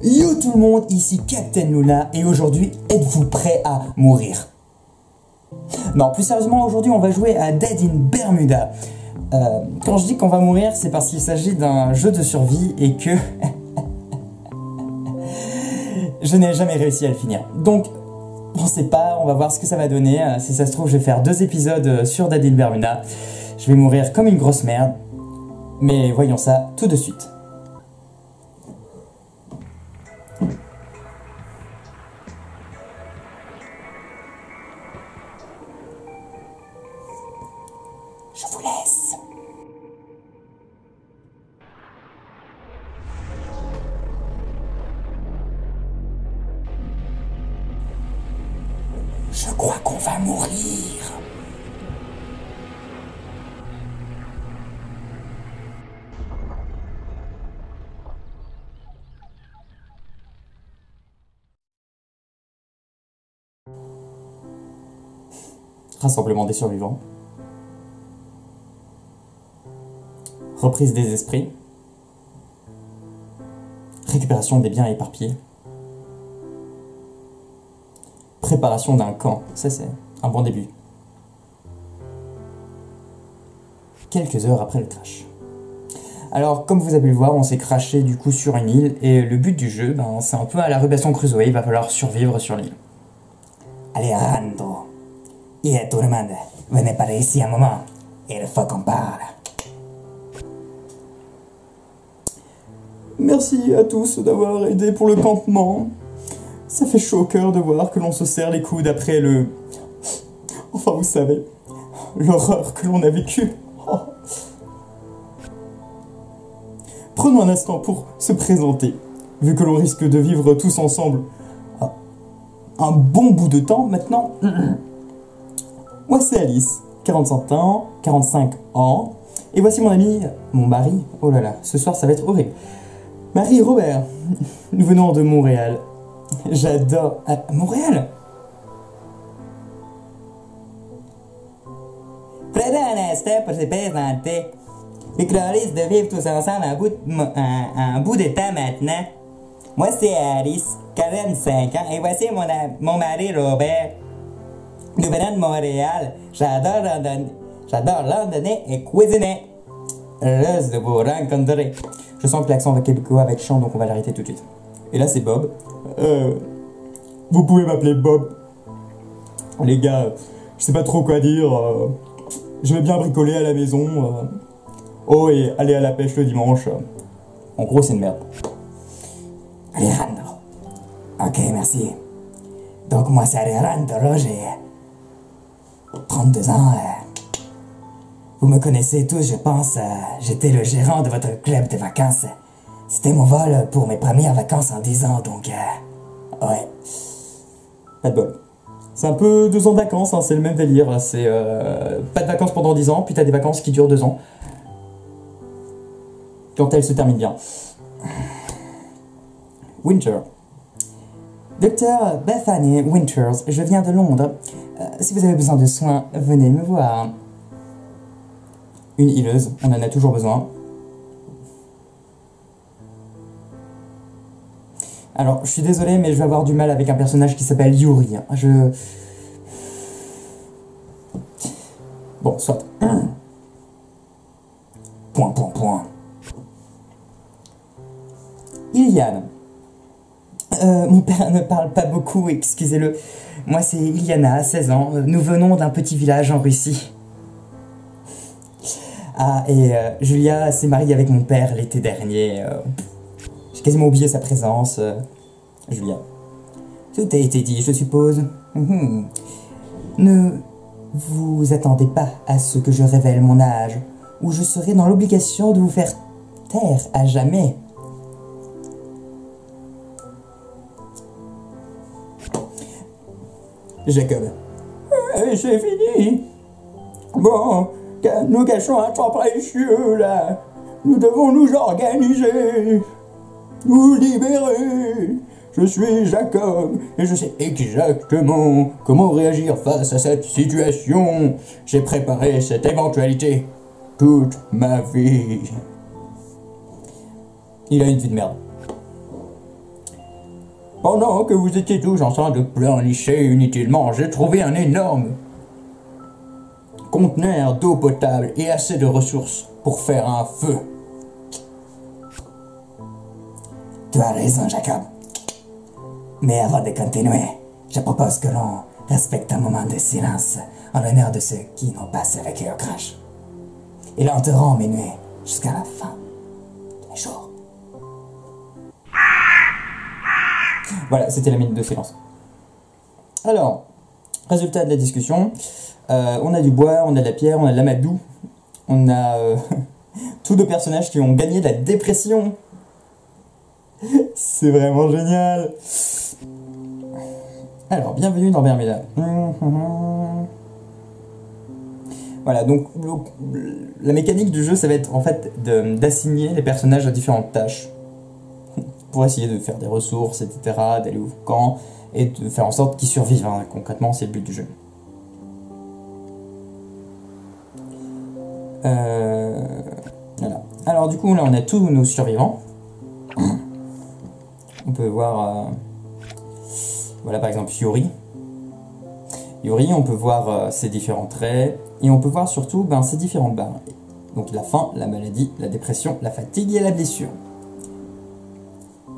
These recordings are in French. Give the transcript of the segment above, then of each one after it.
Yo tout le monde, ici Captain Luna et aujourd'hui, êtes-vous prêts à mourir? Non, plus sérieusement, aujourd'hui on va jouer à Dead in Bermuda. Quand je dis qu'on va mourir, c'est parce qu'il s'agit d'un jeu de survie et que je n'ai jamais réussi à le finir. Donc, on sait pas, on va voir ce que ça va donner. Si ça se trouve, je vais faire 2 épisodes sur Dead in Bermuda. Je vais mourir comme une grosse merde. Mais voyons ça tout de suite. Je vous laisse. Je crois qu'on va mourir. Rassemblement des survivants. Reprise des esprits. Récupération des biens éparpillés. Préparation d'un camp. Ça, c'est un bon début. Quelques heures après le crash. Alors, comme vous avez pu le voir, on s'est crashé du coup sur une île. Et le but du jeu, c'est un peu à la Robinson Crusoe. Il va falloir survivre sur l'île. Alejandro, y a tout le monde, venez par ici un moment. Il faut qu'on parle. Merci à tous d'avoir aidé pour le campement. Ça fait chaud au cœur de voir que l'on se serre les coudes après le... Enfin, vous savez, l'horreur que l'on a vécue. Oh. Prenons un instant pour se présenter, vu que l'on risque de vivre tous ensemble un bon bout de temps maintenant. Moi, c'est Alice, 45 ans, et voici mon ami, mon mari. Oh là là, ce soir ça va être horrible. Marie-Robert, nous venons de Montréal. J'adore... Montréal? Prenez un instant pour se présenter. Les glorieux de vivre tous ensemble un bout de temps maintenant. Moi, c'est Alice, 45 ans, et voici mon mari Robert. Nous venons de Montréal. J'adore randonner et cuisiner. Heureuse de vous rencontrer. Je sens que l'accent va québécois va être chiant, donc on va l'arrêter tout de suite. Et là, c'est Bob. Vous pouvez m'appeler Bob. Les gars, je sais pas trop quoi dire. Je vais bien bricoler à la maison. Oh, et aller à la pêche le dimanche. En gros, c'est une merde. Alejandro. Ok, merci. Donc, moi, c'est Alejandro, j'ai 32 ans. Vous me connaissez tous, je pense. J'étais le gérant de votre club de vacances. C'était mon vol pour mes premières vacances en 10 ans, donc... ouais. Pas de bol. C'est un peu 2 ans de vacances, hein, c'est le même délire. C'est pas de vacances pendant 10 ans, puis t'as des vacances qui durent 2 ans. Quand elles se terminent bien. Winter. Docteur Bethany Winters, je viens de Londres. Si vous avez besoin de soins, venez me voir. Une hileuse, on en a toujours besoin. Alors, je suis désolé, mais je vais avoir du mal avec un personnage qui s'appelle Yuri. Bon, soit. Point. Iliane. Mon père ne parle pas beaucoup, excusez-le. Moi, c'est Iliana, 16 ans. Nous venons d'un petit village en Russie. Ah, et Julia s'est mariée avec mon père l'été dernier. J'ai quasiment oublié sa présence. Julia. Tout a été dit, je suppose. Ne vous attendez pas à ce que je révèle mon âge, ou je serai dans l'obligation de vous faire taire à jamais. Jacob. C'est fini. Bon, nous cachons un temps précieux, là. Nous devons nous organiser. Nous libérer. Je suis Jacob et je sais exactement comment réagir face à cette situation. J'ai préparé cette éventualité toute ma vie. Il a une vie de merde. Pendant que vous étiez tous en train de pleurnicher inutilement, j'ai trouvé un énorme conteneur d'eau potable et assez de ressources pour faire un feu. Tu as raison, Jacob. Mais avant de continuer, je propose que l'on respecte un moment de silence en l'honneur de ceux qui n'ont pas survécu au crash. Et l'enterrons mes nuits jusqu'à la fin des jours. Voilà, c'était la minute de silence. Alors, résultat de la discussion, on a du bois, on a de la pierre, on a de l'amadou, on a tous deux personnages qui ont gagné de la dépression. C'est vraiment génial. Alors, bienvenue dans Bermuda. Voilà, donc la mécanique du jeu, ça va être en fait d'assigner les personnages à différentes tâches pour essayer de faire des ressources, etc., d'aller au camp et de faire en sorte qu'ils survivent. Hein. Concrètement, c'est le but du jeu. Voilà. Alors du coup, là, on a tous nos survivants. On peut voir, voilà par exemple Yuri. Yuri, on peut voir ses différents traits et on peut voir surtout ses différentes barres. Donc la faim, la maladie, la dépression, la fatigue et la blessure.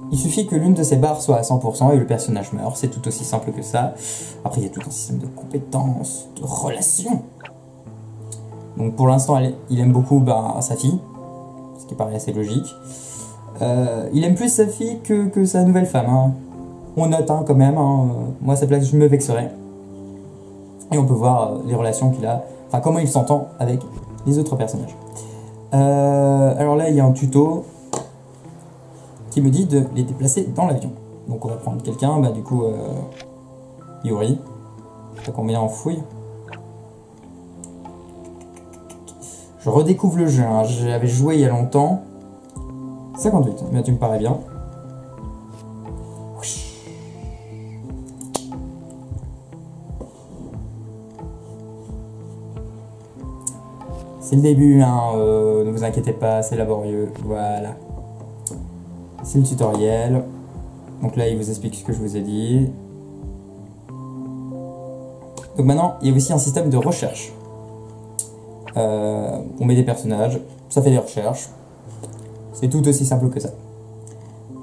Il suffit que l'une de ces barres soit à 100% et le personnage meurt, c'est tout aussi simple que ça. Après, il y a tout un système de compétences, de relations. Donc pour l'instant, il aime beaucoup sa fille, ce qui paraît assez logique. Il aime plus sa fille que sa nouvelle femme. Hein. On note quand même, moi à sa place je me vexerais. Et on peut voir les relations qu'il a, enfin comment il s'entend avec les autres personnages. Alors là il y a un tuto qui me dit de les déplacer dans l'avion. Donc on va prendre quelqu'un, du coup Yuri. T'as combien en fouille? Je redécouvre le jeu, hein. J'avais joué il y a longtemps. 58, mais tu me parais bien. C'est le début, hein, ne vous inquiétez pas, c'est laborieux, voilà. C'est le tutoriel. Donc là, il vous explique ce que je vous ai dit. Donc maintenant, il y a aussi un système de recherche. On met des personnages, ça fait des recherches. C'est tout aussi simple que ça.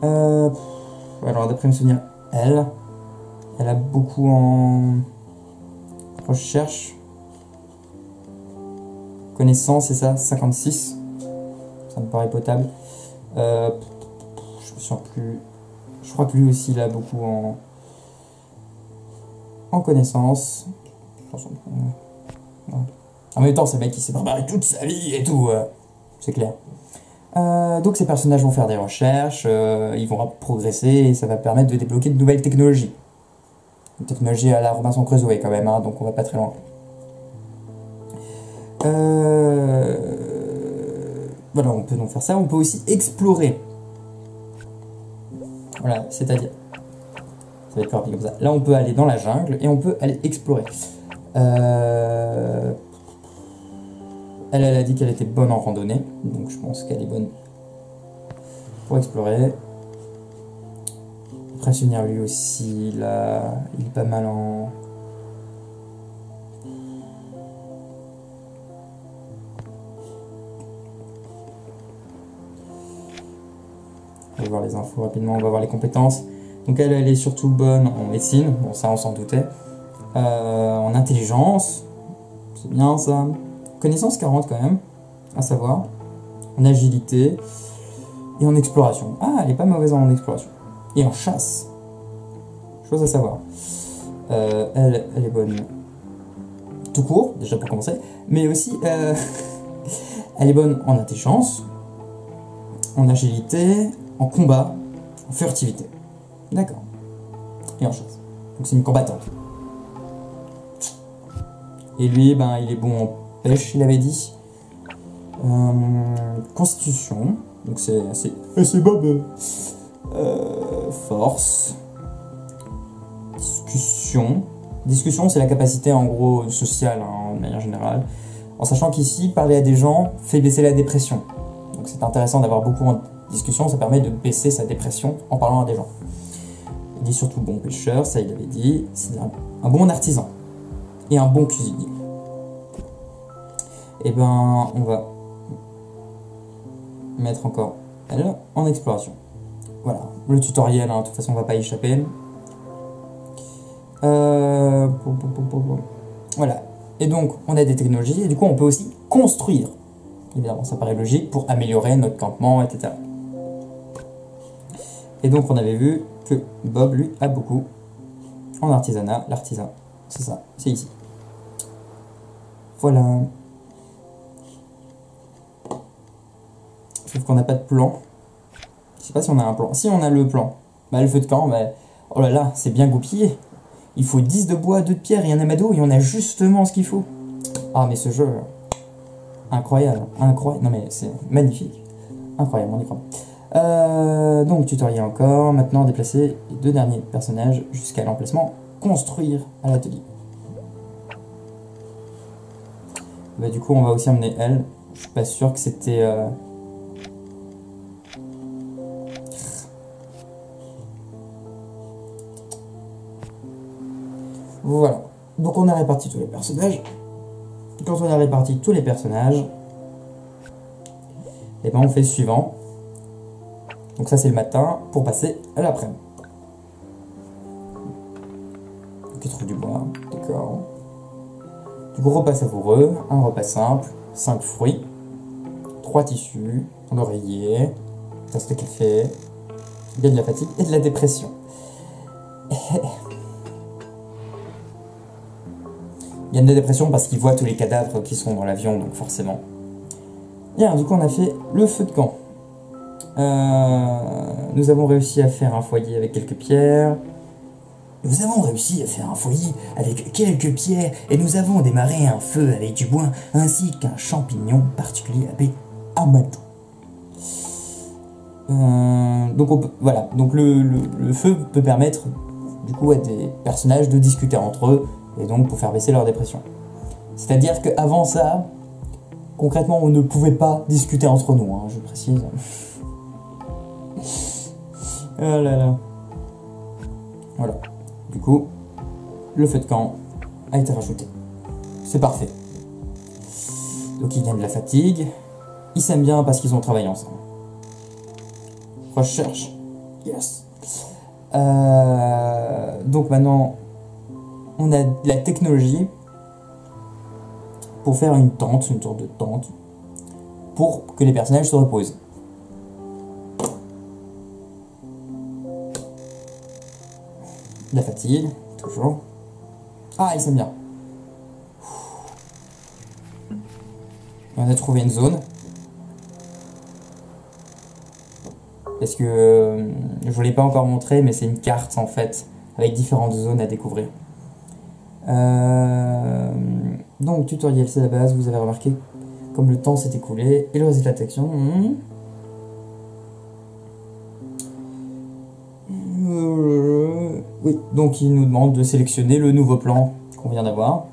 Alors, d'après mes souvenirs, elle a beaucoup en recherche. Connaissance, c'est ça, 56. Ça me paraît potable. Je me souviens plus. Je crois que lui aussi, il a beaucoup en connaissance. En même temps, c'est le mec qui s'est préparé toute sa vie et tout. C'est clair. Donc ces personnages vont faire des recherches, ils vont progresser et ça va permettre de débloquer de nouvelles technologies. Une technologie à la Robinson Crusoe quand même, hein, donc on va pas très loin. Voilà, on peut donc faire ça. On peut aussi explorer. Voilà, c'est-à-dire, ça va être plus rapide comme ça. Là, on peut aller dans la jungle et on peut aller explorer. Elle a dit qu'elle était bonne en randonnée, donc je pense qu'elle est bonne pour explorer. Impressionnaire lui aussi, là, il est pas mal en... On va voir les infos rapidement, on va voir les compétences. Donc elle est surtout bonne en médecine, bon ça on s'en doutait. En intelligence, c'est bien ça. Connaissance 40 quand même, à savoir. En agilité et en exploration. Ah, elle est pas mauvaise en exploration. Et en chasse. Chose à savoir. Elle est bonne tout court, déjà pour commencer. Mais aussi, elle est bonne en intelligence, en agilité, en combat, en furtivité. D'accord. Et en chasse. Donc c'est une combattante. Et lui, il est bon en pêche, il avait dit. Constitution. Donc c'est assez bob. Force. Discussion. Discussion, c'est la capacité en gros sociale, hein, de manière générale. En sachant qu'ici, parler à des gens fait baisser la dépression. Donc c'est intéressant d'avoir beaucoup en discussion, ça permet de baisser sa dépression en parlant à des gens. Il est surtout bon pêcheur, ça il avait dit. C'est un bon artisan et un bon cuisinier. Et ben, on va mettre encore elle en exploration. Voilà, le tutoriel, hein, de toute façon, on va pas y échapper. Voilà. Et donc, on a des technologies et du coup, on peut aussi construire. Évidemment, ça paraît logique pour améliorer notre campement, etc. Et donc, on avait vu que Bob, lui, a beaucoup en artisanat. L'artisan, c'est ça, c'est ici. Voilà. Sauf qu'on n'a pas de plan. Je sais pas si on a un plan. Si on a le plan, bah, le feu de camp, bah, oh là là, c'est bien goupillé. Il faut 10 de bois, 2 de pierre et un amadou, et on a justement ce qu'il faut. Ah, mais ce jeu, incroyable, incroyable. Non mais c'est magnifique. Incroyable, on y croit. Donc, tutoriel encore. Maintenant, déplacer les 2 derniers personnages jusqu'à l'emplacement. Construire à l'atelier. Bah, du coup, on va aussi emmener elle. Je suis pas sûr que c'était... Voilà. Donc, on a réparti tous les personnages. Quand on a réparti tous les personnages, et ben on fait le suivant. Donc ça c'est le matin pour passer à l'après-midi. Donc 4 du bois, d'accord. Du coup repas savoureux, un repas simple, 5 fruits, 3 tissus, un oreiller, tasse de café, il y a de la fatigue et de la dépression. Il y a de la dépression parce qu'il voit tous les cadavres qui sont dans l'avion, donc forcément. Bien, du coup on a fait le feu de camp. Nous avons réussi à faire un foyer avec quelques pierres. Nous avons réussi à faire un foyer avec quelques pierres et nous avons démarré un feu avec du bois ainsi qu'un champignon particulier appelé amadou. Donc on peut, voilà, donc le feu peut permettre du coup à des personnages de discuter entre eux et donc pour faire baisser leur dépression. C'est-à-dire qu'avant ça, concrètement, on ne pouvait pas discuter entre nous, hein, je précise. Oh là là. Voilà. Du coup, le feu de camp a été rajouté. C'est parfait. Donc ils gagnent de la fatigue. Ils s'aiment bien parce qu'ils ont travaillé ensemble. Recherche. Yes. Donc maintenant, on a la technologie pour faire une tente, une sorte de tente, pour que les personnages se reposent. La fatigue, toujours. Ah, ils s'aiment bien. On a trouvé une zone. Parce que je ne vous l'ai pas encore montré, mais c'est une carte en fait, avec différentes zones à découvrir. Donc, tutoriel, c'est la base. Vous avez remarqué comme le temps s'est écoulé et le résultat d'action. Oui, donc il nous demande de sélectionner le nouveau plan qu'on vient d'avoir.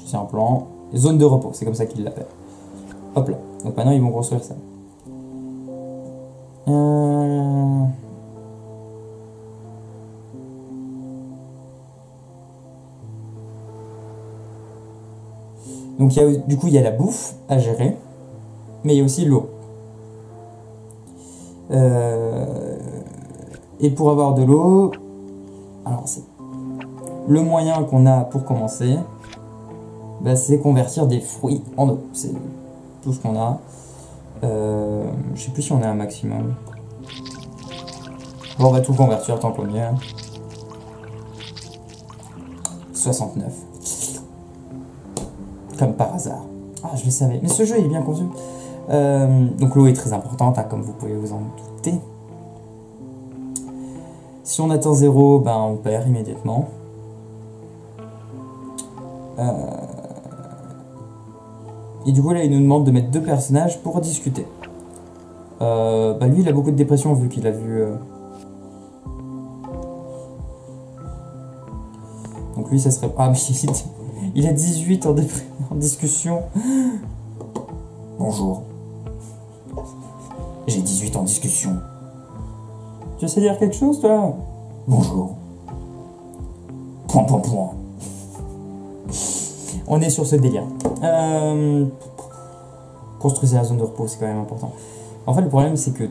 C'est un plan, zone de repos, c'est comme ça qu'il l'appelle. Hop là, donc maintenant ils vont construire ça. Donc du coup il y a la bouffe à gérer, mais il y a aussi l'eau. Et pour avoir de l'eau, alors c'est le moyen qu'on a pour commencer, bah, c'est convertir des fruits en eau. C'est tout ce qu'on a. Je sais plus si on a un maximum. Bon, on va tout convertir tant qu'on y est. 69. Comme par hasard. Ah, je le savais. Mais ce jeu il est bien conçu. Donc l'eau est très importante, hein, comme vous pouvez vous en douter. Si on atteint 0, ben, on perd immédiatement. Et du coup là il nous demande de mettre 2 personnages pour discuter. Bah, lui il a beaucoup de dépression vu qu'il a vu... Donc lui ça serait... Ah mais il a 18 en discussion. Bonjour. J'ai 18 en discussion. Tu sais dire quelque chose, toi? Bonjour. Point, point, point. On est sur ce délire. Construisez la zone de repos, c'est quand même important. En fait, le problème, c'est que...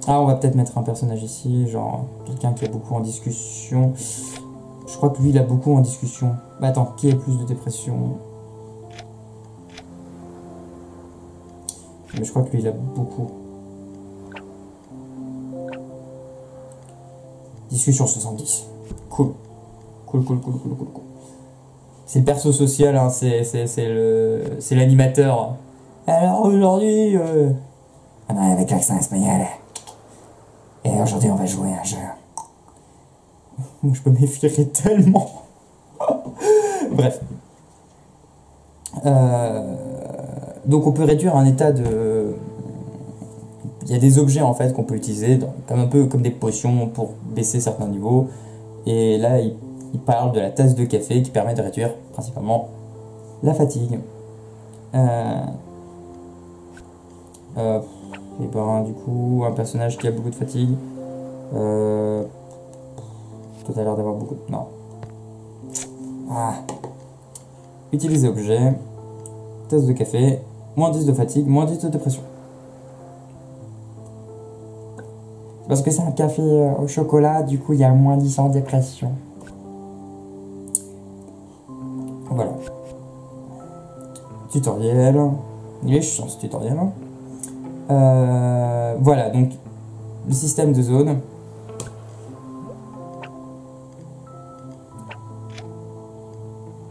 Ah, on va peut-être mettre un personnage ici, genre quelqu'un qui a beaucoup en discussion. Je crois que lui, il a beaucoup en discussion. Bah attends, qui a plus de dépression? Mais je crois que lui, il a beaucoup. Discussion 70. Cool. Cool. C'est le perso social, hein, c'est l'animateur. Alors aujourd'hui... Ah non, avec l'accent espagnol. Et aujourd'hui, on va jouer à un jeu. Moi, je peux m'effleurer tellement. Bref. Donc, on peut réduire un état de... Il y a des objets, en fait, qu'on peut utiliser, comme un peu comme des potions pour baisser certains niveaux. Et là, il parle de la tasse de café qui permet de réduire principalement la fatigue. Et ben, du coup, un personnage qui a beaucoup de fatigue. Toi, t'as l'air d'avoir beaucoup de... Non. Ah. Utiliser objet. Tasse de café. Moins 10 de fatigue, moins 10 de dépression. Parce que c'est un café au chocolat, du coup, il y a moins 10 en dépression. Voilà. Tutoriel. Il est chiant ce tutoriel. Voilà, donc le système de zone.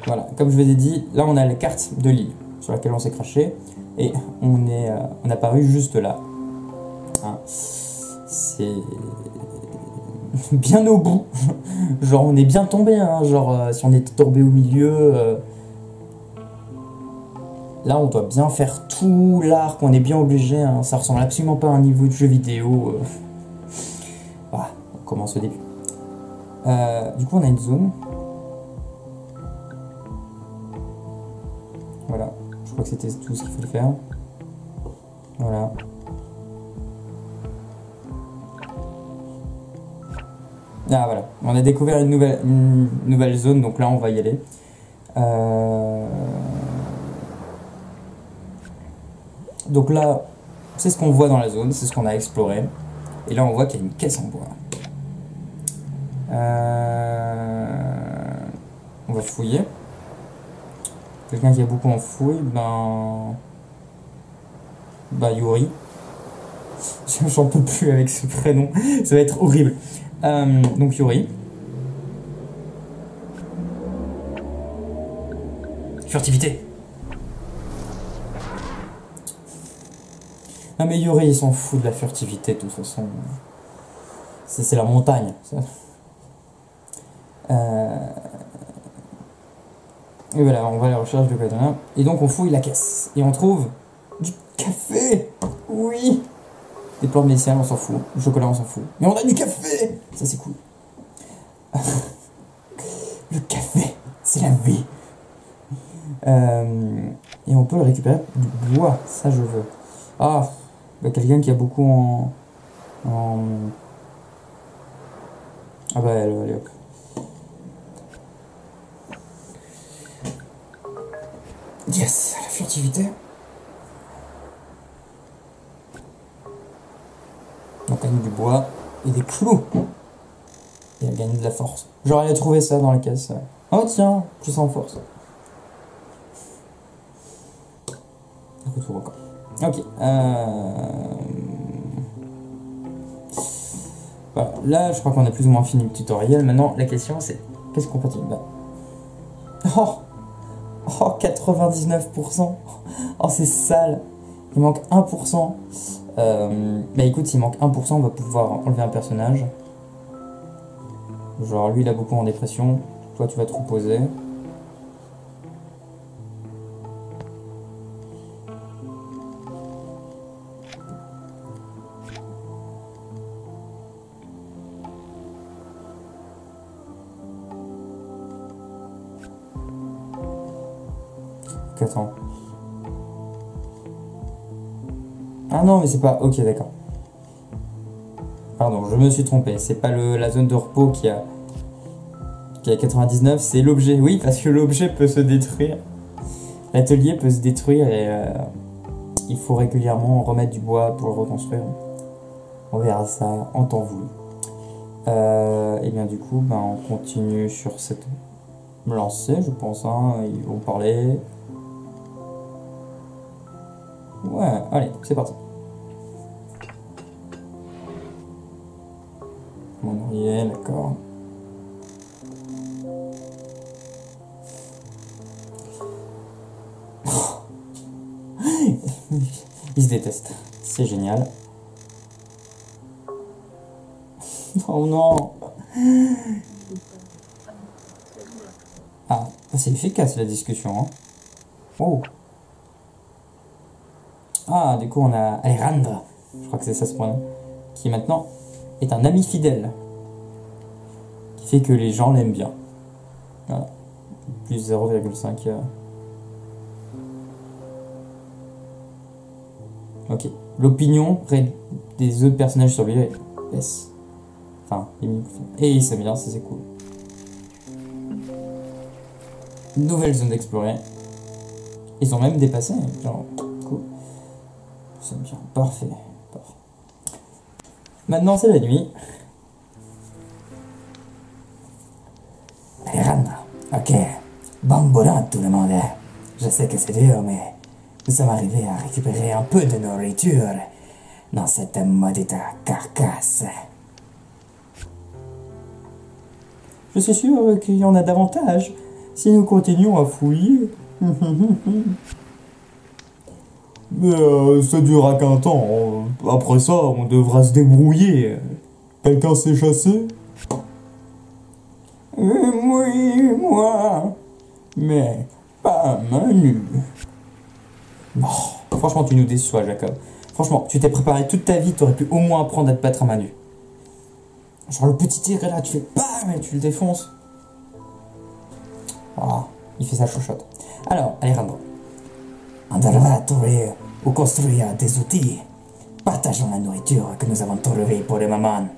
Voilà, comme je vous ai dit, là on a la carte de l'île sur laquelle on s'est craché et on est apparu juste là. Hein. C'est bien au bout. Genre on est bien tombé, hein. Genre si on était tombé au milieu. Là, on doit bien faire tout l'arc, on est bien obligé, hein. Ça ressemble absolument pas à un niveau de jeu vidéo. Voilà, on commence au début. Du coup, on a une zone. Voilà, je crois que c'était tout ce qu'il fallait faire. Voilà. Ah voilà, on a découvert une nouvelle zone, donc là on va y aller. Donc là, c'est ce qu'on voit dans la zone, c'est ce qu'on a exploré. Et là, on voit qu'il y a une caisse en bois. On va fouiller. Quelqu'un qui a beaucoup en fouille, bah Yuri. J'en peux plus avec ce prénom, ça va être horrible. Donc Yuri. Furtivité. Non mais Yuri il s'en fout de la furtivité de toute façon. C'est la montagne. Et voilà, on va à la recherche de Quadrilla. Et donc on fouille la caisse. Et on trouve du café. Oui. Des plantes médicinales on s'en fout. Du chocolat on s'en fout. Mais on a du café. Ça c'est cool. Le café, c'est la vie. Et on peut le récupérer du bois. Ça je veux. Ah. Bah, quelqu'un qui a beaucoup en... Ah bah allez hop. Yes, la furtivité. Donc elle a du bois et des clous. Et elle gagne de la force. J'aurais allé trouver ça dans la caisse. Oh tiens, je sens force. Retour encore. Ok. Voilà. Là, je crois qu'on a plus ou moins fini le tutoriel. Maintenant, la question c'est qu'est-ce qu'on continue? Oh, 99%. Oh, c'est sale. Il manque 1%. Bah écoute, s'il manque 1%, on va pouvoir enlever un personnage. Genre, lui, il a beaucoup en dépression. Toi, tu vas te reposer. Attends. Ah non, mais c'est pas... Ok, d'accord. Pardon, je me suis trompé. C'est pas la zone de repos qui a 99, c'est l'objet. Oui, parce que l'objet peut se détruire. L'atelier peut se détruire et il faut régulièrement remettre du bois pour le reconstruire. On verra ça en temps voulu. Et bien du coup, ben, on continue sur cette lancée, je pense. Hein. Ils vont parler. Ouais, allez, c'est parti. Mon oreiller, d'accord. Ils se détestent. C'est génial. Oh non. Ah, c'est efficace la discussion. Hein. Oh. Ah, du coup on a Alejandra, je crois que c'est ça ce prénom, qui maintenant est un ami fidèle. Qui fait que les gens l'aiment bien. Voilà. Plus 0,5. Ok. L'opinion des autres personnages sur lui baisse. Enfin, et il s'aime bien, ça c'est cool. Nouvelle zone d'explorer. Ils ont même dépassé, genre, cool. Ça me bien, parfait, parfait. Maintenant c'est la nuit. Alejandra, ok. Bon boulot tout le monde. Je sais que c'est dur, mais nous sommes arrivés à récupérer un peu de nourriture dans cette maudite carcasse. Je suis sûr qu'il y en a davantage si nous continuons à fouiller. Mais ça durera qu'un temps. Après ça, on devra se débrouiller. Quelqu'un s'est chassé? Oui, moi. Mais pas Manu. Oh, franchement, tu nous déçois, Jacob. Franchement, tu t'es préparé toute ta vie, tu aurais pu au moins apprendre à te battre à Manu. Genre le petit tigre est là, tu fais bam et tu le défonces. Ah, il fait sa chochotte. Alors, Alejandro. On devra trouver ou construire des outils. Partageons la nourriture que nous avons trouvée pour le moment.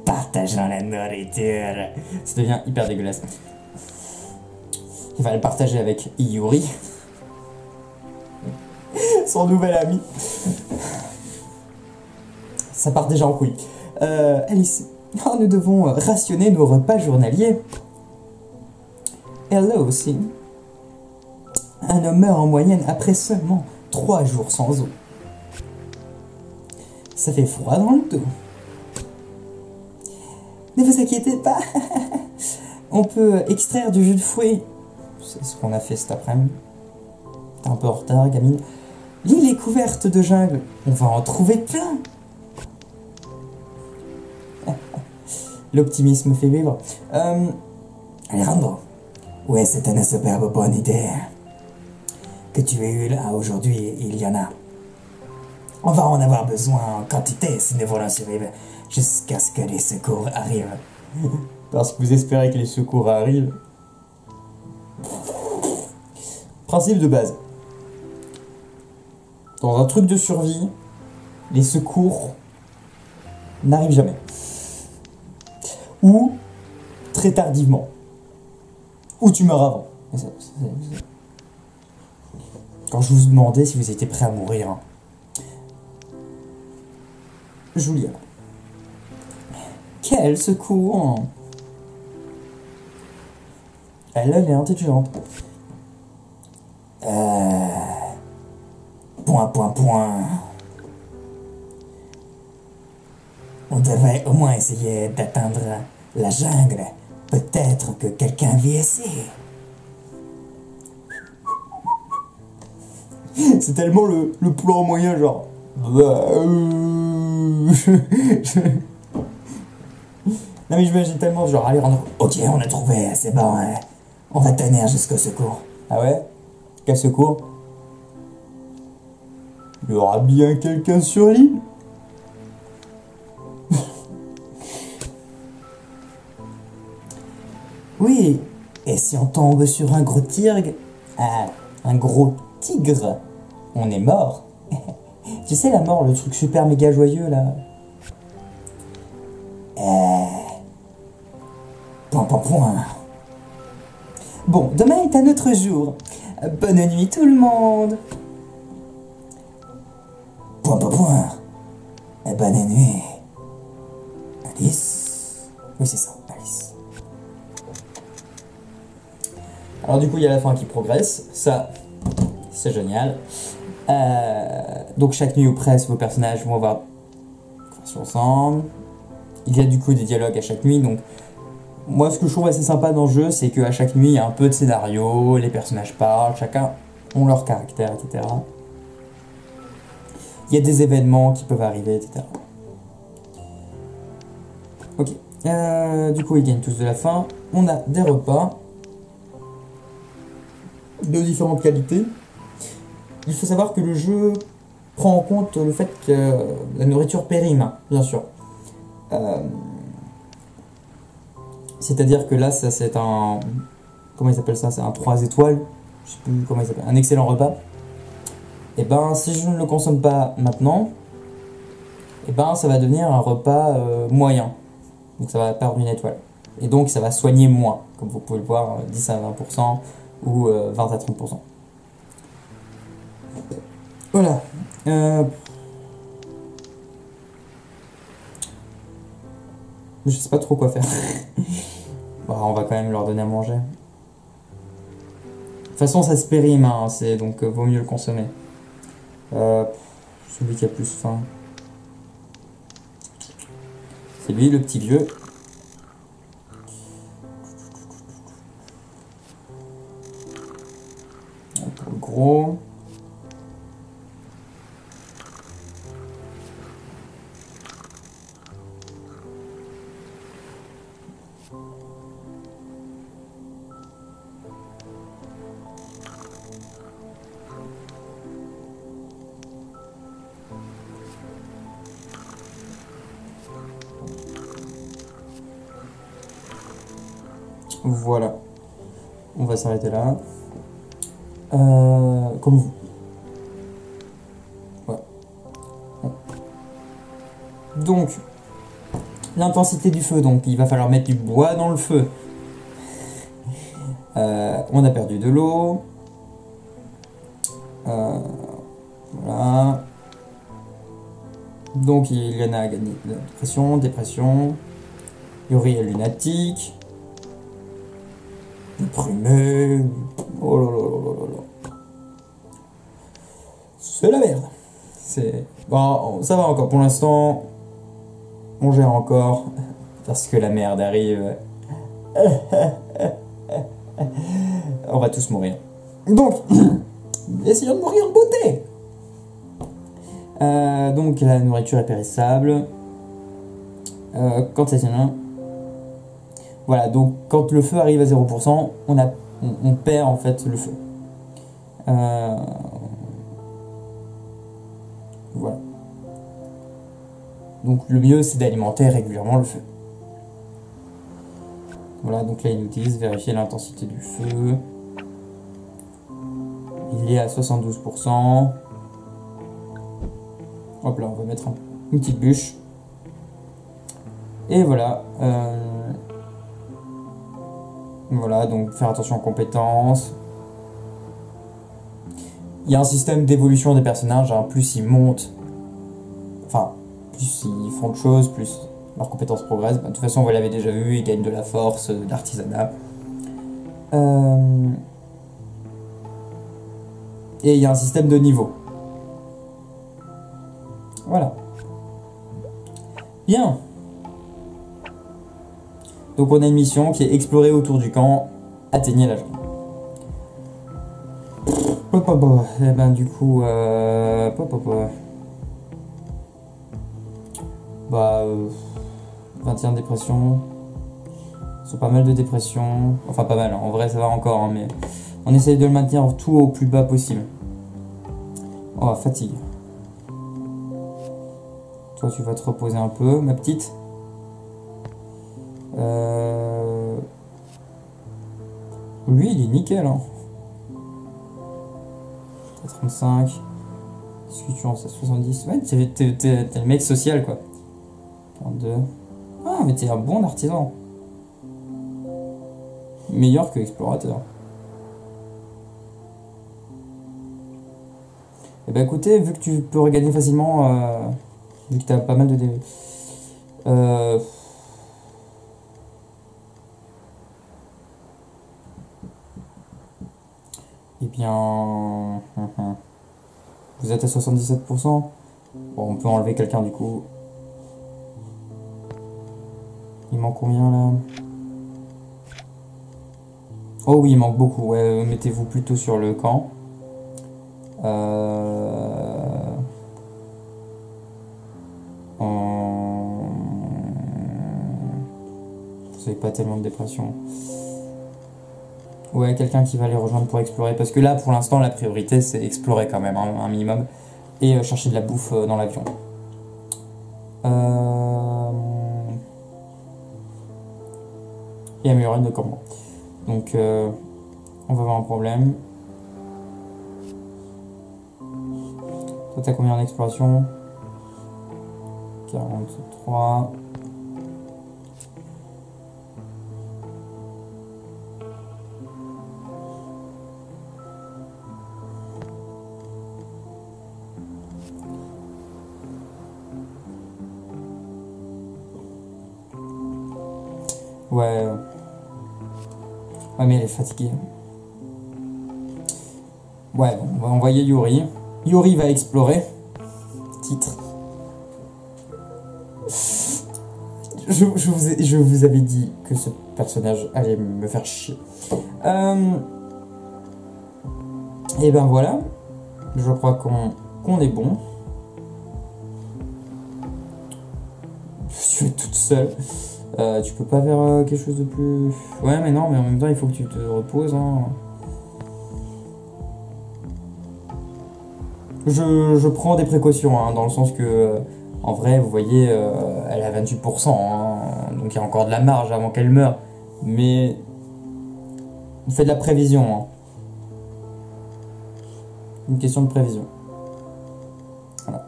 Partageons la nourriture. Ça devient hyper dégueulasse. Il va le partager avec Yuri. Son nouvel ami. Ça part déjà en couille. Alice, oh, nous devons rationner nos repas journaliers. Hello aussi. Un homme meurt en moyenne après seulement 3 jours sans eau. Ça fait froid dans le dos. Ne vous inquiétez pas. On peut extraire du jus de fruits. C'est ce qu'on a fait cet après-midi. T'es un peu en retard, gamine. L'île est couverte de jungle. On va en trouver plein. L'optimisme fait vivre. Alejandro, ouais, c'est une superbe bonne idée que tu aies eue là aujourd'hui. Il y en a. On va en avoir besoin en quantité si nous voulons survivre jusqu'à ce que les secours arrivent. Parce que vous espérez que les secours arrivent. Principe de base. Dans un truc de survie, les secours n'arrivent jamais. Ou très tardivement. Ou tu meurs avant. Quand je vous demandais si vous étiez prêt à mourir. Hein. Julia. Quel secours! Elle est intelligente. Point. On devrait au moins essayer d'atteindre la jungle. Peut-être que quelqu'un vit ici. C'est tellement le plan moyen, genre. Non mais j'imagine tellement, genre, allez, rendre. Ok, on a trouvé, c'est bon. Hein. On va tenir jusqu'au secours. Ah ouais? Quel secours? Il y aura bien quelqu'un sur l'île? Oui, et si on tombe sur un gros tigre? Ah, un gros tigre? On est mort? Tu sais la mort, le truc super méga joyeux là. Point, point, point. Bon, demain est un autre jour. Bonne nuit tout le monde. Point, point, point. Bonne nuit. Alice? Oui, c'est ça, Alice. Alors du coup, il y a la fin qui progresse. Ça, c'est génial. Donc chaque nuit ou presque, vos personnages vont avoir une conversation ensemble. Il y a du coup des dialogues à chaque nuit. Donc moi, ce que je trouve assez sympa dans le jeu, c'est qu'à chaque nuit, il y a un peu de scénario, les personnages parlent, chacun ont leur caractère, etc. Il y a des événements qui peuvent arriver, etc. Ok. Du coup, ils gagnent tous de la faim. On a des repas de différentes qualités. Il faut savoir que le jeu prend en compte le fait que la nourriture périme, bien sûr. C'est-à-dire que là, ça c'est un... Comment ils appellent ça? C'est un 3 étoiles. Je sais plus comment ils appellent. Un excellent repas. Et ben, si je ne le consomme pas maintenant, et ben, ça va devenir un repas moyen. Donc ça va perdre une étoile. Et donc ça va soigner moins. Comme vous pouvez le voir, 10 à 20% ou 20 à 30%. Voilà. Je sais pas trop quoi faire. Bon, on va quand même leur donner à manger. De toute façon, ça se périme, hein, donc vaut mieux le consommer. Celui qui a plus faim. C'est lui, le petit vieux. Pour le gros. Voilà. On va s'arrêter là. Comme vous. Voilà. Donc, l'intensité du feu. Donc, il va falloir mettre du bois dans le feu. On a perdu de l'eau. Voilà. Donc, il y en a gagné de la dépression. Yuri est lunatique. Déprimé. Oh là là là là là. C'est la merde. Bon, ça va encore. Pour l'instant, on gère encore. Parce que la merde arrive. On va tous mourir. Donc, essayons de mourir en beauté. Donc, la nourriture est périssable. Quand ça tient. Voilà, donc quand le feu arrive à 0%, on perd en fait le feu. Voilà. Donc le mieux c'est d'alimenter régulièrement le feu. Voilà, donc là ils nous disent vérifier l'intensité du feu. Il est à 72%. Hop là, on va mettre une petite bûche. Et voilà. Voilà, donc faire attention aux compétences. Il y a un système d'évolution des personnages, hein, plus ils montent, enfin, plus ils font de choses, plus leurs compétences progressent. De toute façon, vous l'avez déjà vu, ils gagnent de la force, de l'artisanat. Et il y a un système de niveau. Voilà. Bien. Donc on a une mission qui est explorer autour du camp, atteignez la jungle. Et ben du coup, 21 dépression. C'est pas mal de dépression. Enfin pas mal, hein. En vrai ça va encore, hein, mais on essaye de le maintenir tout au plus bas possible. Oh, fatigue. Toi tu vas te reposer un peu, ma petite. Lui il est nickel, hein. 35. Parce que tu en sais 70. Ouais, t'es le mec social, quoi. 42. Ah, mais t'es un bon artisan. Meilleur que explorateur. Et bah écoutez, vu que tu peux regagner facilement, vu que t'as pas mal de DV. Eh bien... Vous êtes à 77%. Bon, on peut enlever quelqu'un du coup. Il manque combien là? Oh oui, il manque beaucoup. Ouais, mettez-vous plutôt sur le camp. Vous avez pas tellement de dépression. Ouais, quelqu'un qui va les rejoindre pour explorer. Parce que là, pour l'instant, la priorité, c'est explorer quand même, hein, un minimum. Et chercher de la bouffe dans l'avion. Et améliorer nos commandes. Donc, on va avoir un problème. Toi, t'as combien en exploration? 43. Ouais. Ouais, mais elle est fatiguée. Ouais, bon, on va envoyer Yuri. Yuri va explorer. Titre. Je vous avais dit que ce personnage allait me faire chier. Et ben voilà. Je crois qu'on est bon. Je suis toute seule. Tu peux pas faire quelque chose de plus... Ouais, mais non, mais en même temps, il faut que tu te reposes. Hein. Je prends des précautions, hein, dans le sens que, en vrai, vous voyez, elle est à 28%, hein, donc il y a encore de la marge avant qu'elle meure. Mais on fait de la prévision. Hein. Une question de prévision. Voilà.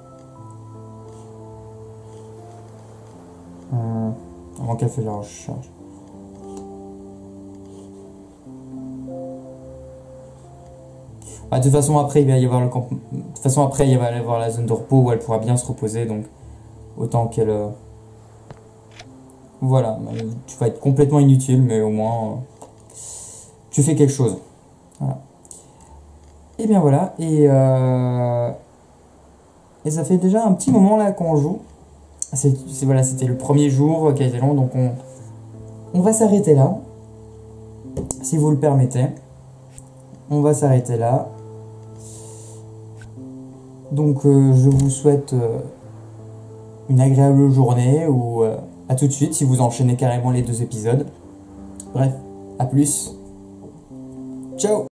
Avant qu'elle fasse la recharge. Ah, de toute façon, après, il va y avoir le camp. De toute façon, après, il va y avoir la zone de repos où elle pourra bien se reposer. Donc, autant qu'elle. Voilà. Tu vas être complètement inutile, mais au moins. Tu fais quelque chose. Voilà. Et bien voilà. Et ça fait déjà un petit moment là qu'on joue. Voilà, c'était le premier jour qui a été long. Donc, on va s'arrêter là. Si vous le permettez. On va s'arrêter là. Donc je vous souhaite une agréable journée ou à tout de suite si vous enchaînez carrément les 2 épisodes. Bref, à plus. Ciao.